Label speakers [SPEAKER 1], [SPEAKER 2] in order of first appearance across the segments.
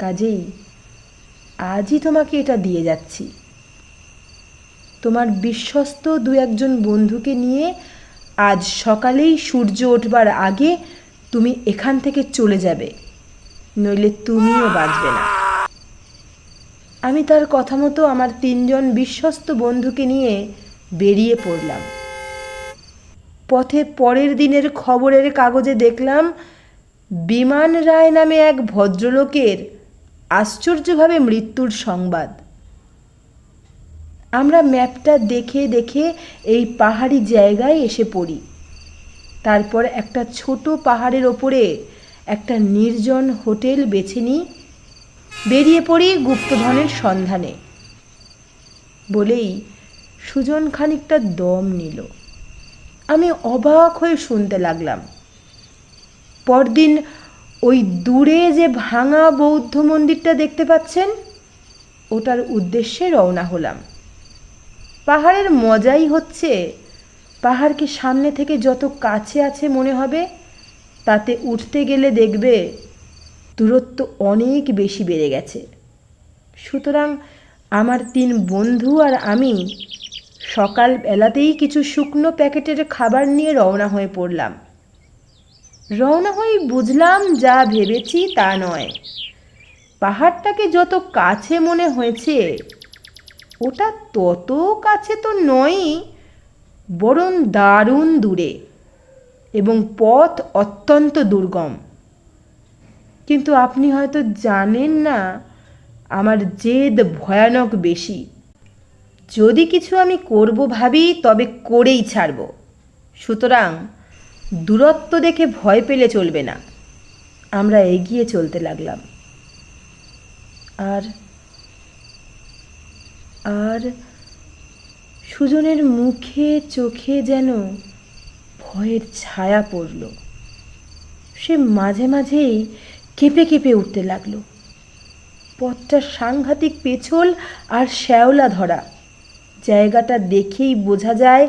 [SPEAKER 1] কাজেই আজই তোমাকে এটা দিয়ে যাচ্ছি। তোমার বিশ্বস্ত দু একজন বন্ধুকে নিয়ে আজ সকালেই সূর্য ওঠবার আগে তুমি এখান থেকে চলে যাবে, নইলে তুমিও বাঁচবে না। আমি তার কথা মতো আমার 3জন বিশ্বস্ত বন্ধুকে নিয়ে বেরিয়ে পড়লাম। পথে পরের দিনের খবরের কাগজে দেখলাম বিমান রায় নামে এক ভদ্রলোকের আশ্চর্যভাবে মৃত্যুর সংবাদ। আমরা ম্যাপটা দেখে দেখে এই পাহাড়ি জায়গায় এসে পড়ি। তারপর একটা ছোট পাহাড়ের ওপরে একটা নির্জন হোটেল বেছে নিই, বেরিয়ে পড়ি গুপ্তধনের সন্ধানে। বলেই সুজন খানিকটা দম নিল। আমি অবাক হয়ে শুনতে লাগলাম। পরদিন ওই দূরে যে ভাঙা বৌদ্ধ মন্দিরটা দেখতে পাচ্ছেন, ওটার উদ্দেশ্যে রওনা হলাম। পাহাড়ের মজাই হচ্ছে পাহাড়কে সামনে থেকে যত কাছে আছে মনে হবে, তাতে উঠতে গেলে দেখবে দূরত্ব অনেক বেশি বেড়ে গেছে। সুতরাং আমার 3 বন্ধু আর আমি সকালবেলাতেই কিছু শুকনো প্যাকেটের খাবার নিয়ে রওনা হয়ে পড়লাম। রওনা হয়েই বুঝলাম যা ভেবেছি তা নয়। পাহাড়টাকে যত কাছে মনে হয়েছে, ওটা তত কাছে তো নয়ই, বরং দারুণ দূরে, এবং পথ অত্যন্ত দুর্গম। কিন্তু আপনি হয়তো জানেন না, আমার জেদ ভয়ানক বেশি। যদি কিছু আমি করব ভাবি, তবে করেই ছাড়ব। সুতরাং দূরত্ব দেখে ভয় পেলে চলবে না। আমরা এগিয়ে চলতে লাগলাম। আর আর সুজনের মুখে চোখে যেন ভয়ের ছায়া পড়ল। সে মাঝে মাঝেই কেঁপে কেঁপে উঠতে লাগলো। পথটা সাংঘাতিক পেছল আর শ্যাওলা ধরা। জায়গাটা দেখেই বোঝা যায়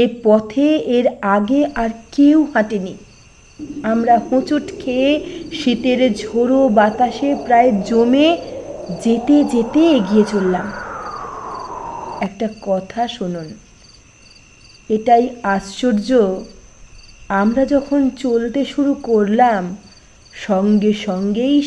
[SPEAKER 1] এ পথে এর আগে আর কেউ হাঁটেনি। আমরা হোঁচট খেয়ে শীতের ঝোড়ো বাতাসে প্রায় জমে যেতে যেতে এগিয়ে চললাম। একটা কথা শুনুন, এটাই আশ্চর্য, আমরা যখন চলতে শুরু করলাম সঙ্গে সঙ্গেই